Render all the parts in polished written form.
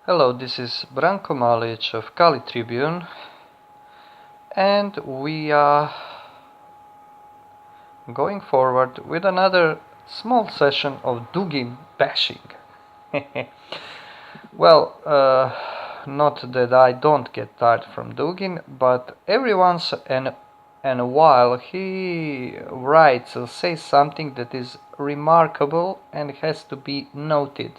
Hello, this is Branko Malic of Tribune, and we are going forward with another small session of Dugin bashing. Well, not that I don't get tired from Dugin, but every once in a while he writes or says something that is remarkable and has to be noted.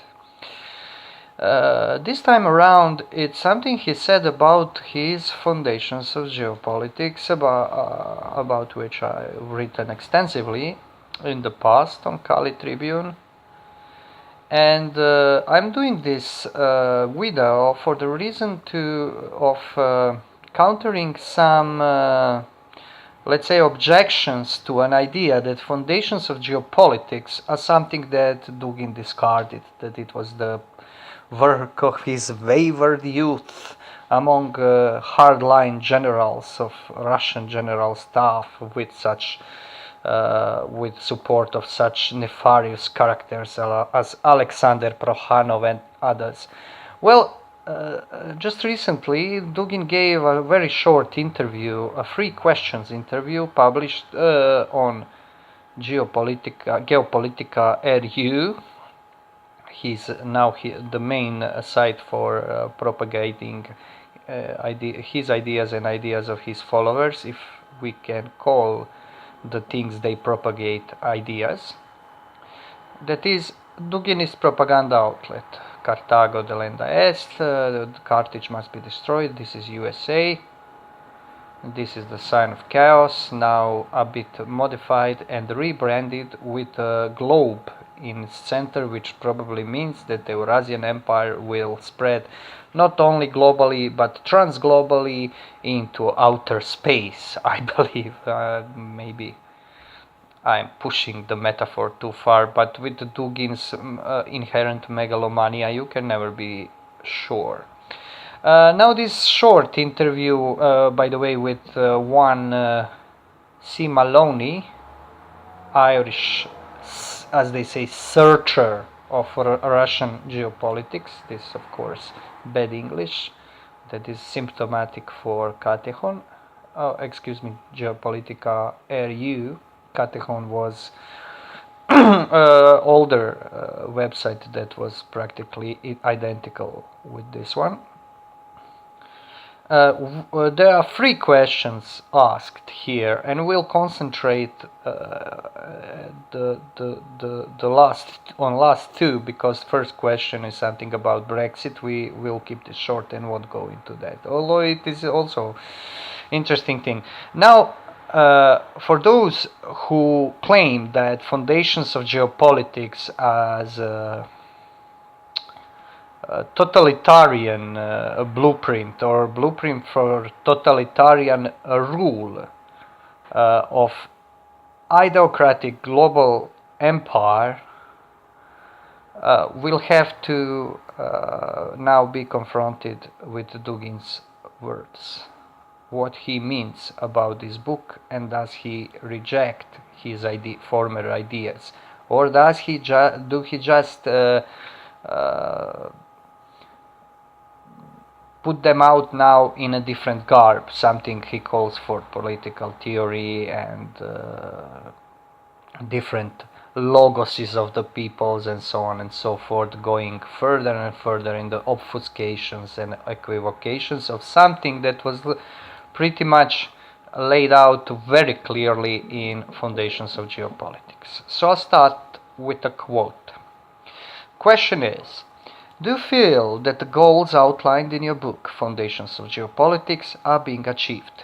This time around, it's something he said about his foundations of geopolitics, about which I've written extensively in the past on Tribune. And I'm doing this video for the reason of countering some, let's say, objections to an idea that foundations of geopolitics are something that Dugin discarded, that it was the work of his wayward youth among hardline generals of Russian general staff with support of such nefarious characters as Alexander Prokhanov and others. Well, just recently Dugin gave a very short interview, a free questions interview published on Geopolitica RU. He's now the main site for propagating his ideas and ideas of his followers, if we can call the things they propagate ideas. That is, Duginist propaganda outlet. Carthago delenda est, Carthage must be destroyed, this is USA. This is the sign of chaos, now a bit modified and rebranded with a globe in its center, which probably means that the Eurasian Empire will spread not only globally but transglobally into outer space, I believe. Maybe I'm pushing the metaphor too far, but with Dugin's inherent megalomania you can never be sure. Now this short interview, by the way, with one C. Maloney, Irish, as they say, searcher of Russian geopolitics. This, of course, bad English. That is symptomatic for Catechon. Geopolitica RU. Catechon was older website that was practically identical with this one. There are 3 questions asked here, and we'll concentrate the last 2, because first question is something about Brexit. We will keep this short and won't go into that, although it is also interesting thing. Now, for those who claim that foundations of geopolitics as totalitarian blueprint or blueprint for totalitarian rule of ideocratic global empire will have to now be confronted with Dugin's words. What he means about this book, and does he reject his former ideas, or does he just put them out now in a different garb, something he calls for political theory and different logoses of the peoples and so on and so forth, going further and further in the obfuscations and equivocations of something that was pretty much laid out very clearly in Foundations of Geopolitics. So I'll start with a quote. Question is, do you feel that the goals outlined in your book, Foundations of Geopolitics, are being achieved?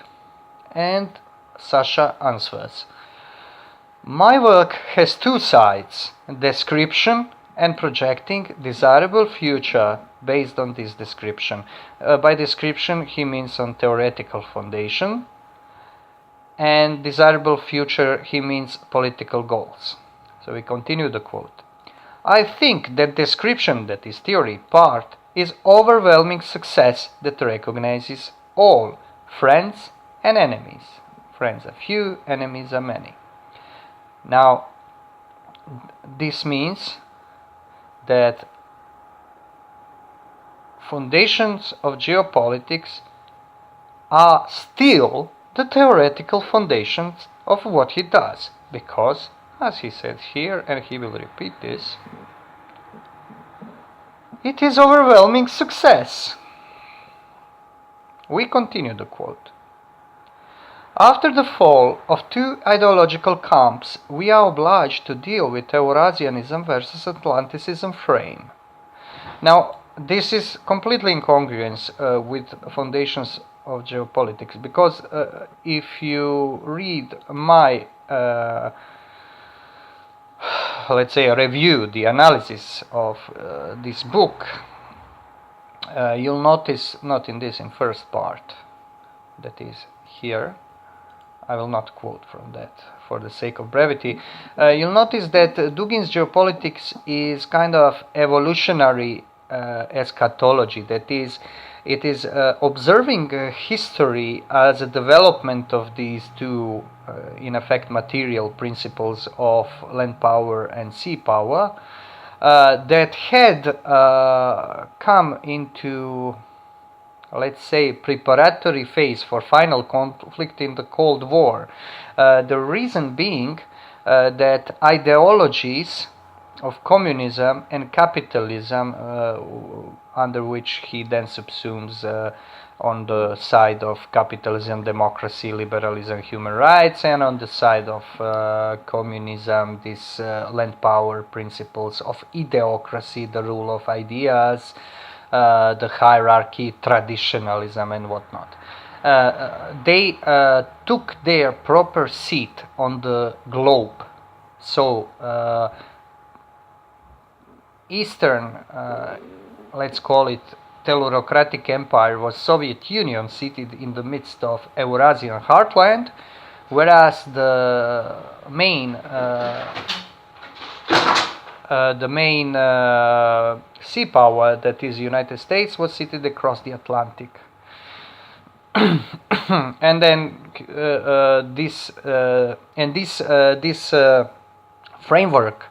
And Sasha answers, my work has 2 sides, description and projecting desirable future based on this description. By description he means on theoretical foundation, and desirable future he means political goals. So we continue the quote. I think that description, that is theory part, is overwhelming success that recognizes all friends and enemies. Friends are few, enemies are many. Now, this means that foundations of geopolitics are still the theoretical foundations of what he does, because, as he said here, and he will repeat this, it is overwhelming success. We continue the quote. After the fall of two ideological camps, we are obliged to deal with Eurasianism versus Atlanticism frame. Now, this is completely in congruence with foundations of geopolitics, because if you read my, let's say, review, the analysis of this book, you'll notice, not in this, in first part, that is here, I will not quote from that for the sake of brevity. You'll notice that Dugin's geopolitics is kind of evolutionary eschatology. That is, it is observing history as a development of these two, in effect, material principles of land power and sea power that had come into, let's say, preparatory phase for final conflict in the Cold War. The reason being that ideologies of communism and capitalism, under which he then subsumes on the side of capitalism, democracy, liberalism, human rights, and on the side of communism, these land power principles of ideocracy, the rule of ideas, the hierarchy, traditionalism, and whatnot. They took their proper seat on the globe. So, Eastern, let's call it, tellurocratic empire was Soviet Union, seated in the midst of Eurasian heartland, whereas the main sea power, that is United States, was seated across the Atlantic. And then this framework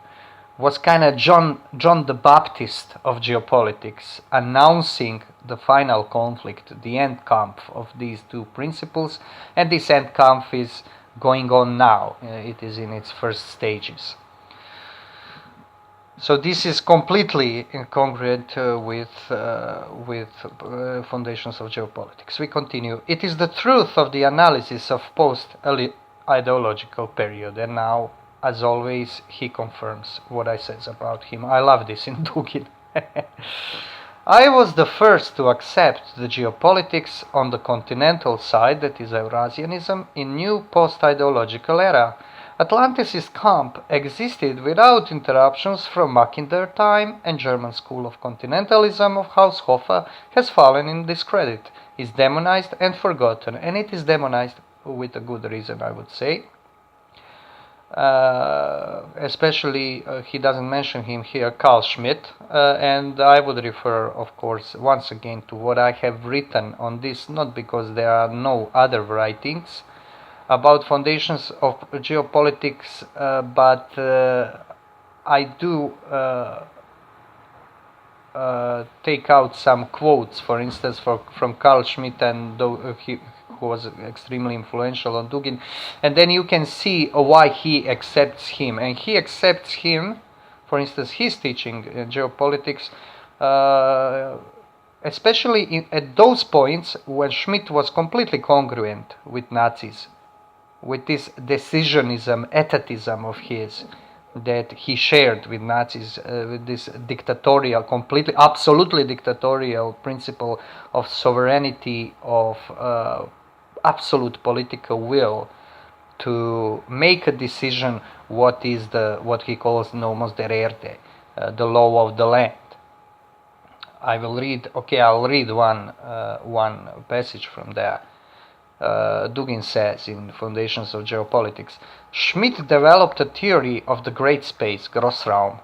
was kind of John the Baptist of geopolitics, announcing the final conflict, the end camp of these two principles, and this end camp is going on now. It is in its first stages. So this is completely incongruent with foundations of geopolitics. We continue. It is the truth of the analysis of post-ideological period, and now, as always, he confirms what I said about him. I love this in Dugin. I was the first to accept the geopolitics on the continental side, that is Eurasianism, in new post-ideological era. Atlanticist camp existed without interruptions from Mackinder time, and German school of continentalism of Haushofer has fallen in discredit, is demonized and forgotten, and it is demonized with a good reason, I would say. Especially, he doesn't mention him here, Carl Schmitt, and I would refer, of course, once again to what I have written on this, not because there are no other writings about foundations of geopolitics, but I do take out some quotes, for instance, from Carl Schmitt, and who was extremely influential on Dugin, and then you can see why he accepts him. And he accepts him, for instance, his teaching in geopolitics, especially at those points when Schmitt was completely congruent with Nazis, with this decisionism, etatism of his that he shared with Nazis, with this dictatorial, completely, absolutely dictatorial principle of sovereignty, of absolute political will to make a decision what is what he calls nomos der Erde, the law of the land. I'll read one passage from there. Dugin says in Foundations of Geopolitics, Schmitt developed a theory of the great space, Grossraum.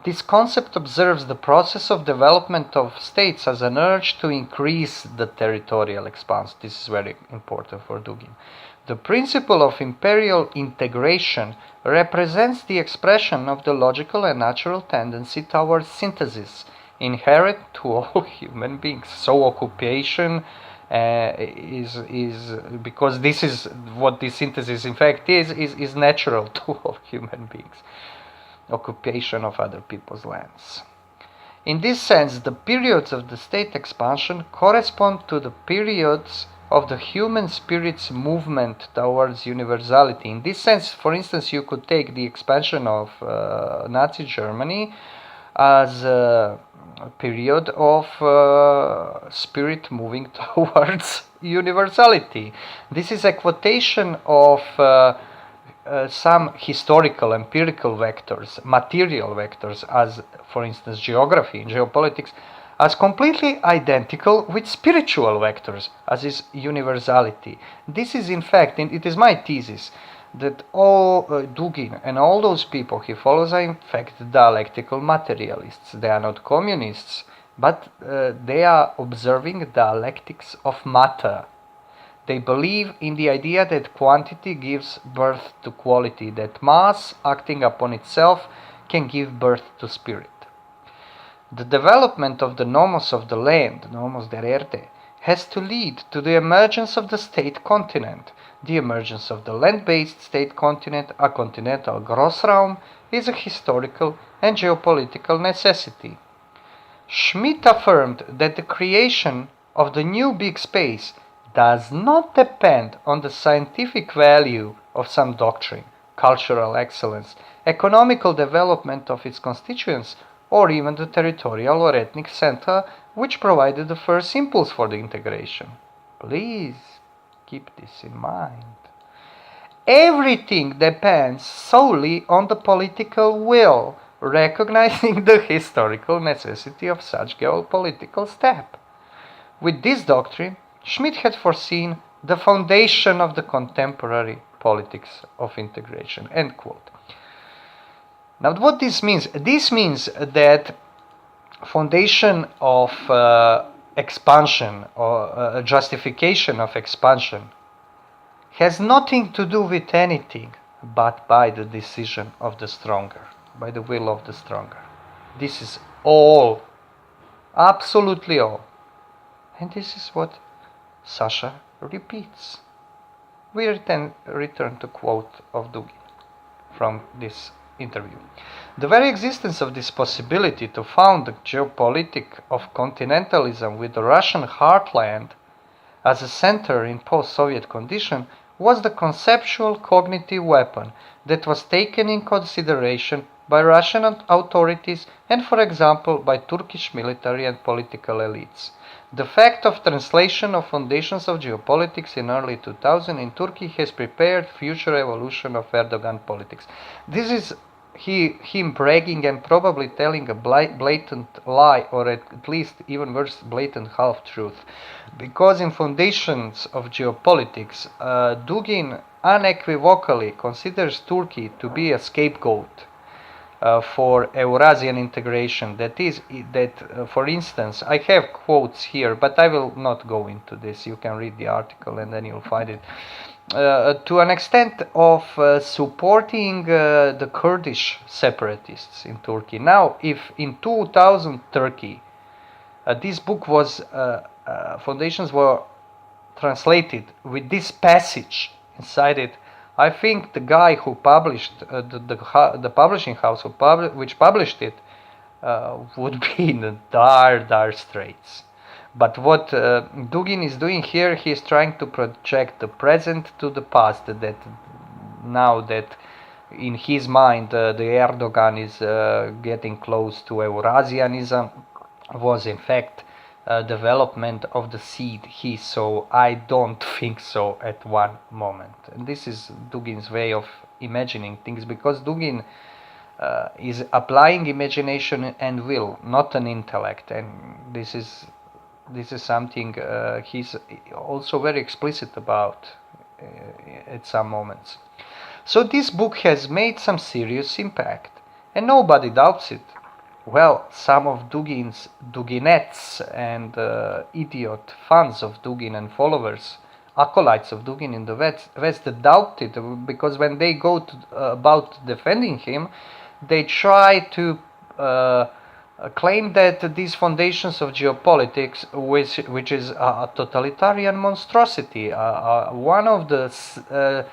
This concept observes the process of development of states as an urge to increase the territorial expanse. This is very important for Dugin. The principle of imperial integration represents the expression of the logical and natural tendency towards synthesis inherent to all human beings. So occupation is because this is what this synthesis in fact is natural to all human beings. Occupation of other people's lands. In this sense, the periods of the state expansion correspond to the periods of the human spirit's movement towards universality. In this sense, for instance, you could take the expansion of Nazi Germany as a period of spirit moving towards universality. This is a quotation of some historical, empirical vectors, material vectors, as for instance geography and geopolitics, as completely identical with spiritual vectors, as is universality. This is in fact, and it is my thesis, that all Dugin and all those people he follows are in fact dialectical materialists. They are not communists, but they are observing dialectics of matter. They believe in the idea that quantity gives birth to quality, that mass acting upon itself can give birth to spirit. The development of the nomos of the land, nomos der Erde, has to lead to the emergence of the state continent. The emergence of the land-based state continent, a continental Grossraum, is a historical and geopolitical necessity. Schmitt affirmed that the creation of the new big space does not depend on the scientific value of some doctrine, cultural excellence, economical development of its constituents, or even the territorial or ethnic center which provided the first impulse for the integration. Please keep this in mind. Everything depends solely on the political will, recognizing the historical necessity of such geopolitical step. With this doctrine, Schmitt had foreseen the foundation of the contemporary politics of integration. End quote. Now, what this means? This means that foundation of expansion or justification of expansion has nothing to do with anything but by the decision of the stronger, by the will of the stronger. This is all, absolutely all. And this is what Sasha repeats. We return to quote of Dugin from this interview. The very existence of this possibility to found the geopolitic of continentalism with the Russian heartland as a center in post-Soviet condition was the conceptual cognitive weapon that was taken in consideration by Russian authorities and, for example, by Turkish military and political elites. The fact of translation of Foundations of Geopolitics in early 2000 in Turkey has prepared future evolution of Erdogan politics. This is him bragging and probably telling a blatant lie, or at least even worse, blatant half-truth. Because in Foundations of Geopolitics, Dugin unequivocally considers Turkey to be a scapegoat for Eurasian integration. That is, for instance, I have quotes here, but I will not go into this. You can read the article and then you'll find it. To an extent of supporting the Kurdish separatists in Turkey. Now, if in 2000 Turkey, this book was, Foundations were translated with this passage inside it, I think the guy who published, the publishing house which published it, would be in the dire straits. But what Dugin is doing here, he is trying to project the present to the past, that now that in his mind the Erdogan is getting close to Eurasianism, was in fact development of the seed he saw. I don't think so at one moment. And this is Dugin's way of imagining things, because Dugin is applying imagination and will, not an intellect, and this is something he's also very explicit about at some moments. So this book has made some serious impact, and nobody doubts it. Well, some of Dugin's Duginettes and idiot fans of Dugin and followers, acolytes of Dugin in the West doubt it, because when they go about defending him, they try to claimed that these foundations of geopolitics, which is a totalitarian monstrosity, one of the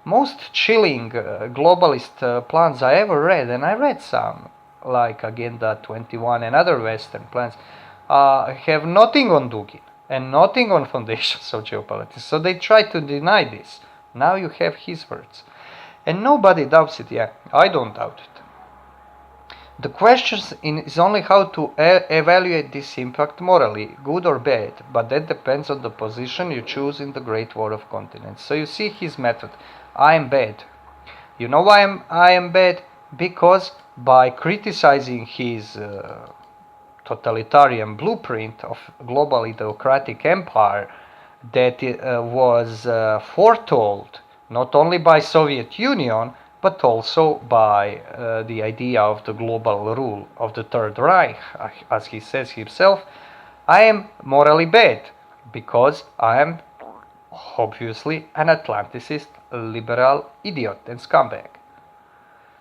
most chilling globalist plans I ever read, and I read some, like Agenda 21 and other Western plans, have nothing on Dugin and nothing on foundations of geopolitics. So they try to deny this. Now you have his words. And nobody doubts it. Yeah, I don't doubt it. The question is only how to evaluate this impact morally, good or bad, but that depends on the position you choose in the Great War of Continents. So you see his method. I am bad. You know why I am bad? Because by criticizing his totalitarian blueprint of globally democratic empire that was foretold not only by Soviet Union but also by the idea of the global rule of the Third Reich, as he says himself, I am morally bad because I am obviously an Atlanticist, liberal idiot and scumbag.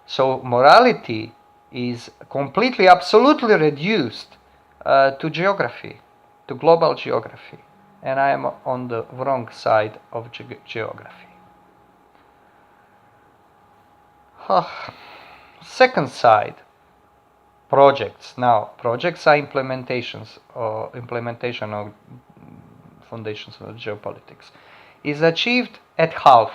So morality is completely, absolutely reduced to geography, to global geography. And I am on the wrong side of geography. Second side, projects. Now, projects are implementation of foundations of geopolitics. Is achieved at half.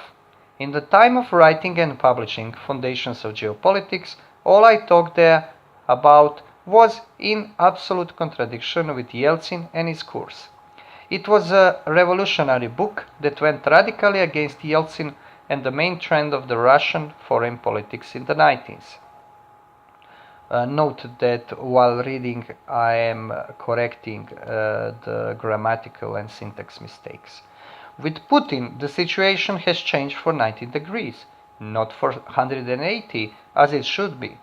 In the time of writing and publishing Foundations of Geopolitics, all I talked there about was in absolute contradiction with Yeltsin and his course. It was a revolutionary book that went radically against Yeltsin and the main trend of the Russian foreign politics in the 90s. Note that while reading I am correcting the grammatical and syntax mistakes. With Putin, the situation has changed for 90 degrees, not for 180 as it should be.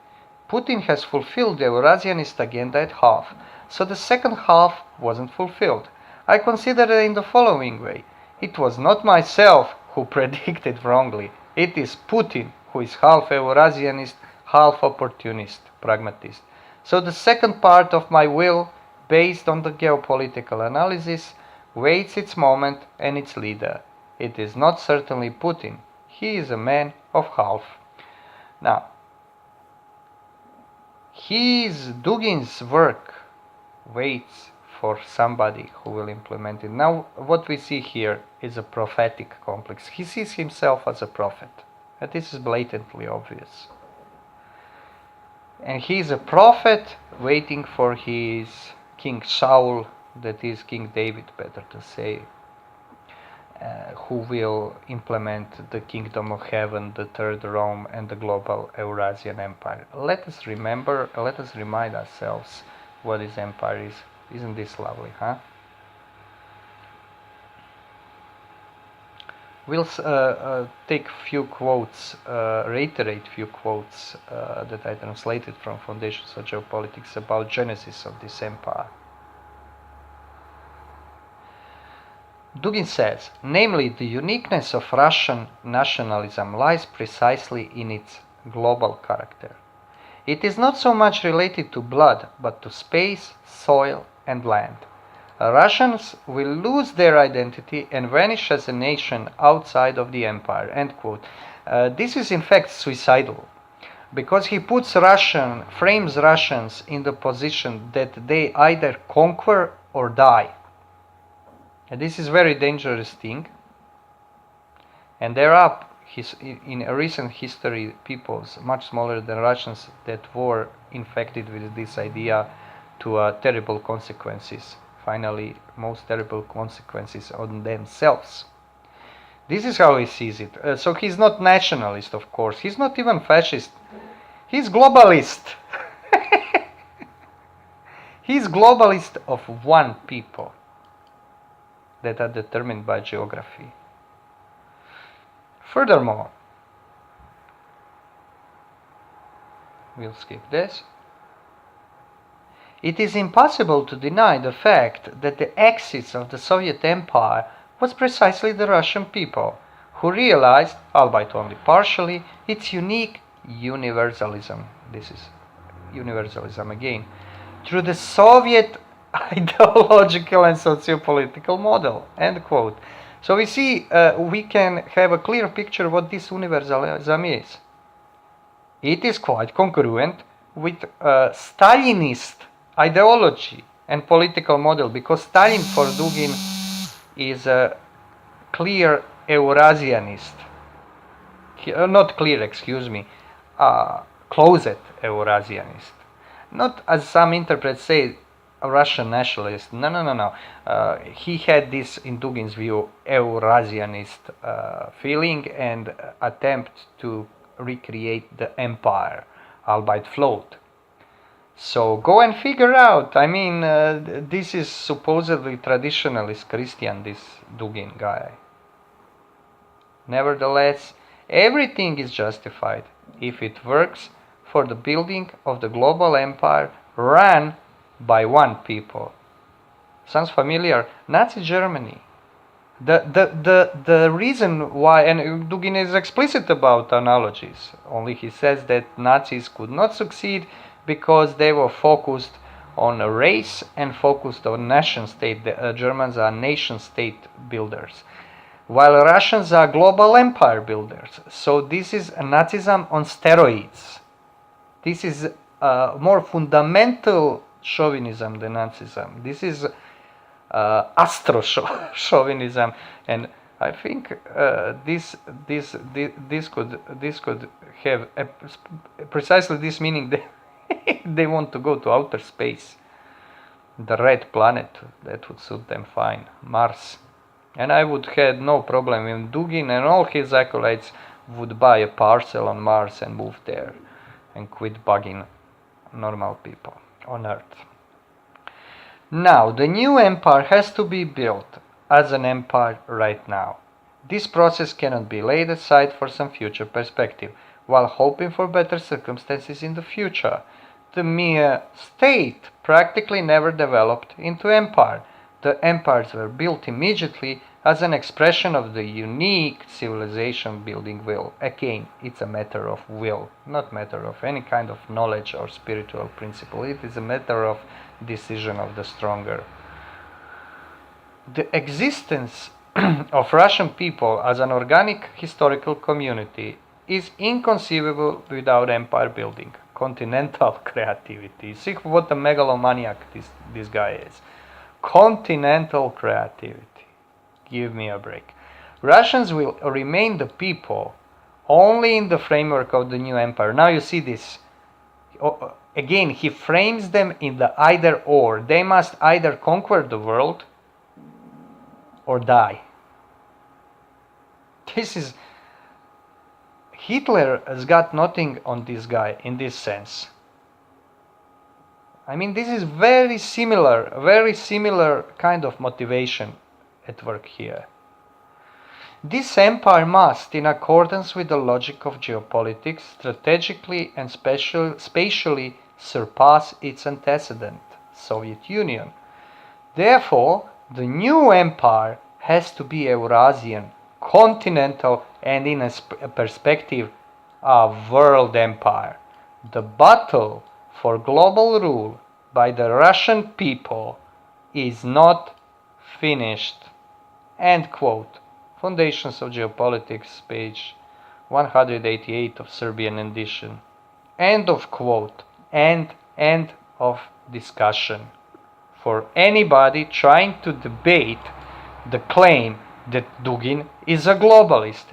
Putin has fulfilled the Eurasianist agenda at half, so the second half wasn't fulfilled. I consider it in the following way. It was not myself who predicted wrongly. It is Putin who is half Eurasianist, half opportunist, pragmatist. So the second part of my will, based on the geopolitical analysis, waits its moment and its leader. It is not certainly Putin. He is a man of half. Now, Dugin's work waits for somebody who will implement it. Now, what we see here is a prophetic complex. He sees himself as a prophet. And this is blatantly obvious. And he is a prophet waiting for his King Saul, that is King David, better to say, who will implement the kingdom of heaven, the third Rome, and the global Eurasian empire. Let us remind ourselves what this empire is. Isn't this lovely, huh? We'll take few quotes, reiterate few quotes that I translated from Foundations of Geopolitics about genesis of this empire. Dugin says, namely, the uniqueness of Russian nationalism lies precisely in its global character. It is not so much related to blood, but to space, soil, and land. Russians will lose their identity and vanish as a nation outside of the empire. End quote. This is in fact suicidal, because he frames Russians in the position that they either conquer or die. And this is a very dangerous thing. And there are, in a recent history, peoples much smaller than Russians that were infected with this idea to terrible consequences. Finally, most terrible consequences on themselves. This is how he sees it. So he's not nationalist, of course. He's not even fascist. He's globalist. He's globalist of one people that are determined by geography. Furthermore, we'll skip this. It is impossible to deny the fact that the axis of the Soviet Empire was precisely the Russian people, who realized, albeit only partially, its unique universalism. This is universalism again. through the Soviet ideological and socio-political model, end quote. So we see, we can have a clear picture what this universalism is. It is quite congruent with Stalinist ideology and political model, because Stalin for Dugin is a clear Eurasianist. Not clear, excuse me, closet Eurasianist. Not as some interprets say, a Russian nationalist. No. He had this, in Dugin's view, Eurasianist feeling and attempt to recreate the empire, albeit flawed. So go and figure out. I mean, this is supposedly traditionalist Christian, this Dugin guy. Nevertheless, everything is justified if it works for the building of the global empire run by one people. Sounds familiar? Nazi Germany. The reason why, and Dugin is explicit about analogies, only he says that Nazis could not succeed because they were focused on a race and focused on nation state. The Germans are nation state builders, while Russians are global empire builders. So this is Nazism on steroids. This is more fundamental chauvinism than Nazism. This is astro-chauvinism, and I think this could have precisely this meaning. They want to go to outer space, the red planet, that would suit them fine, Mars. And I would have no problem if Dugin and all his acolytes would buy a parcel on Mars and move there and quit bugging normal people on Earth. Now, the new empire has to be built as an empire right now. This process cannot be laid aside for some future perspective, while hoping for better circumstances in the future. The mere state practically never developed into empire. The empires were built immediately as an expression of the unique civilization building will. Again, it's a matter of will, not matter of any kind of knowledge or spiritual principle. It is a matter of decision of the stronger. The existence of Russian people as an organic historical community is inconceivable without empire building. Continental creativity. See what a megalomaniac this guy is. Continental creativity. Give me a break. Russians will remain the people only in the framework of the new empire. Now you see this. Again, he frames them in the either or. They must either conquer the world or die. This is... Hitler has got nothing on this guy in this sense. I mean, this is very similar kind of motivation at work here. This empire must, in accordance with the logic of geopolitics, strategically and spatially surpass its antecedent, Soviet Union. Therefore, the new empire has to be Eurasian, continental, and in a perspective, a world empire. The battle for global rule by the Russian people is not finished. End quote. Foundations of Geopolitics, page 188 of Serbian edition. End of quote. End of discussion. For anybody trying to debate the claim that Dugin is a globalist.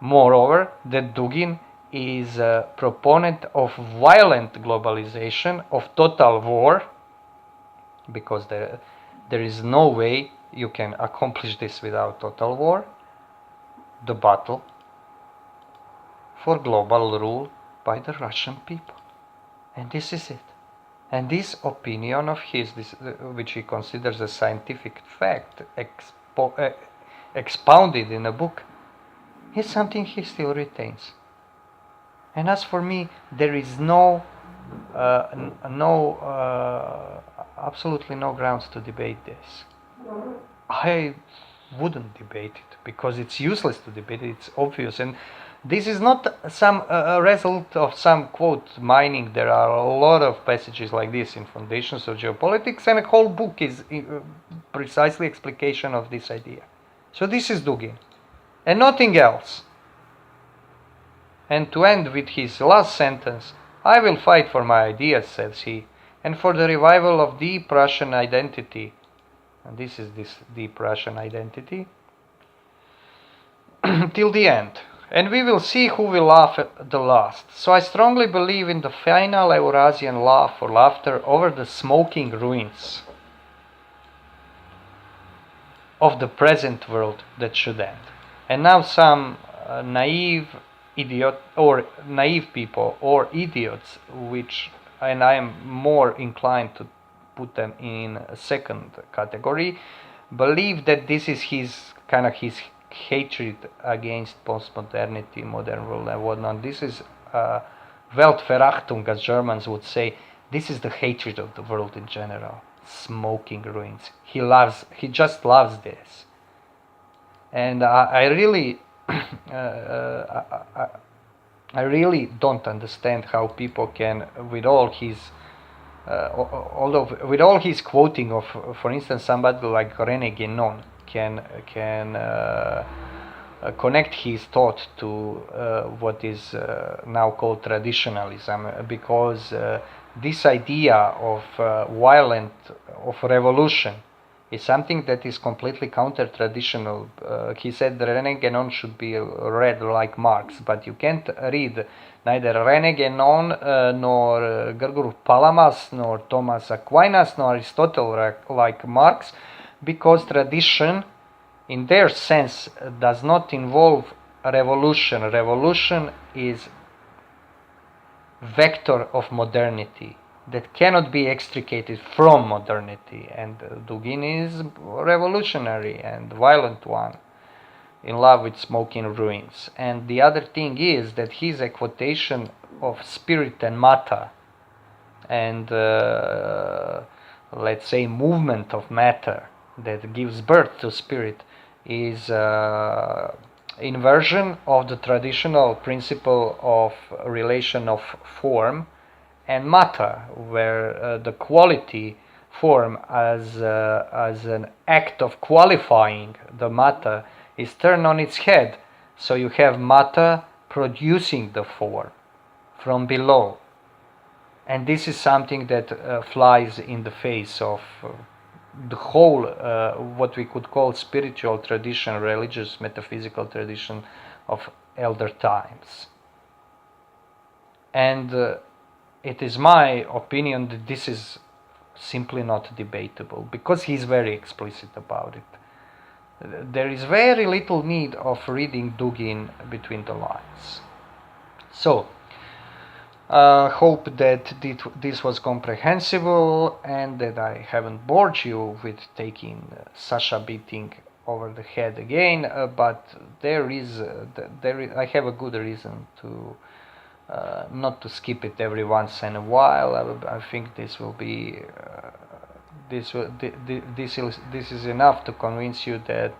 Moreover, that Dugin is a proponent of violent globalization, of total war, because there is no way you can accomplish this without total war. The battle for global rule by the Russian people. And this is it. And this opinion of his, which he considers a scientific fact, expounded in a book, is something he still retains. And as for me, there is absolutely no grounds to debate this. I wouldn't debate it because it's useless to debate it. It's obvious, and This is not some result of some quote mining. There are a lot of passages like this in Foundations of Geopolitics, and a whole book is precisely explication of this idea. So this is Dugin, and nothing else. And to end with his last sentence, "I will fight for my ideas," says he, "and for the revival of deep Russian identity." And this is this deep Russian identity. "Till the end. And we will see who will laugh at the last. So I strongly believe in the final Eurasian laugh or laughter over the smoking ruins of the present world that should end." And now some naive people or idiots, and I am more inclined to put them in a second category, believe that this is his hatred against postmodernity, modern world, and whatnot. This is Weltverachtung, as Germans would say. This is the hatred of the world in general. Smoking ruins. He just loves this. And I really I really don't understand how people can, with all his quoting of, for instance, somebody like René Guénon, can connect his thought to what is now called traditionalism, because this idea of revolution is something that is completely counter-traditional. He said René Guénon should be read like Marx, but you can't read neither René Guénon nor Grzegorz Palamas nor Thomas Aquinas nor Aristotle like Marx, because tradition in their sense does not involve revolution. Revolution is vector of modernity that cannot be extricated from modernity, and Dugin is revolutionary and violent one, in love with smoking ruins. And the other thing is that his quotation of spirit and matter and let's say movement of matter that gives birth to spirit is inversion of the traditional principle of relation of form and matter, where the quality form as an act of qualifying the matter is turned on its head. So you have matter producing the form from below. And this is something that flies in the face of the whole, what we could call spiritual tradition, religious, metaphysical tradition of elder times. And it is my opinion that this is simply not debatable, because he's very explicit about it. There is very little need of reading Dugin between the lines. So, hope that this was comprehensible and that I haven't bored you with taking Sasha beating over the head again, but I have a good reason to not to skip it every once in a while. I think this will be this is enough to convince you that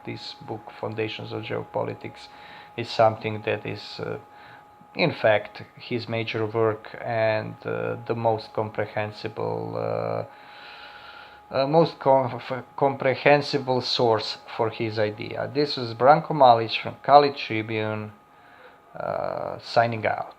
this book, Foundations of Geopolitics, is something that is in fact his major work and the most comprehensible source for his idea. This is Branko Malic from Kali Tribune, signing out.